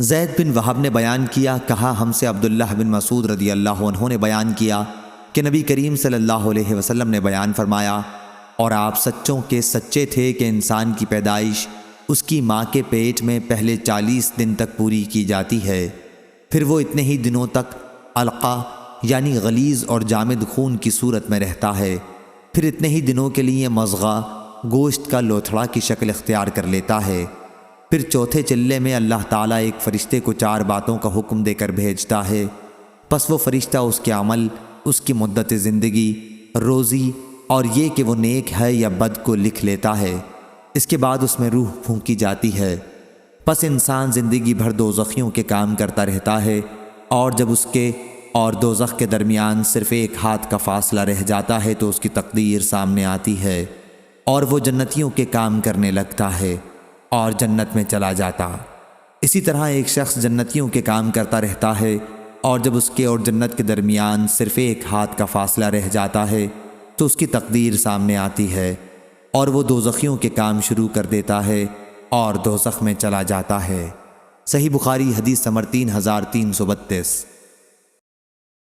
زید بن وہب نے بیان کیا، کہا ہم سے عبداللہ بن مسعود رضی اللہ عنہ نے بیان کیا کہ نبی کریم صلی اللہ علیہ وسلم نے بیان فرمایا، اور آپ سچوں کے سچے تھے کہ انسان کی پیدائش اس کی ماں کے پیٹ میں پہلے 40 دن تک پوری کی جاتی ہے، پھر وہ اتنے ہی دنوں تک علقہ یعنی غلیظ اور جامد خون کی صورت میں رہتا ہے، پھر اتنے ہی دنوں کے لیے مضغہ گوشت کا لوتھڑا کی شکل اختیار کر لیتا ہے، پھر چوتھے چلے میں اللہ تعالیٰ ایک فرشتے کو 4 باتوں کا حکم دے کر بھیجتا ہے، پس وہ فرشتہ اس کے عمل، اس کی مدت زندگی، روزی اور یہ کہ وہ نیک ہے یا بد کو لکھ لیتا ہے۔ اس کے بعد اس میں روح پھونکی جاتی ہے، پس انسان زندگی بھر دوزخیوں کے کام کرتا رہتا ہے، اور جب اس کے اور دوزخ کے درمیان صرف 1 ہاتھ کا فاصلہ رہ جاتا ہے تو اس کی تقدیر سامنے آتی ہے، اور وہ جنتیوں کے کام کرنے لگتا ہے اور جنت میں چلا جاتا۔ اسی طرح ایک شخص جنتیوں کے کام کرتا رہتا ہے، اور جب اس کے اور جنت کے درمیان صرف 1 ہاتھ کا فاصلہ رہ جاتا ہے تو اس کی تقدیر سامنے آتی ہے، اور وہ دوزخیوں کے کام شروع کر دیتا ہے اور دوزخ میں چلا جاتا ہے۔ صحیح بخاری حدیث نمبر 3332۔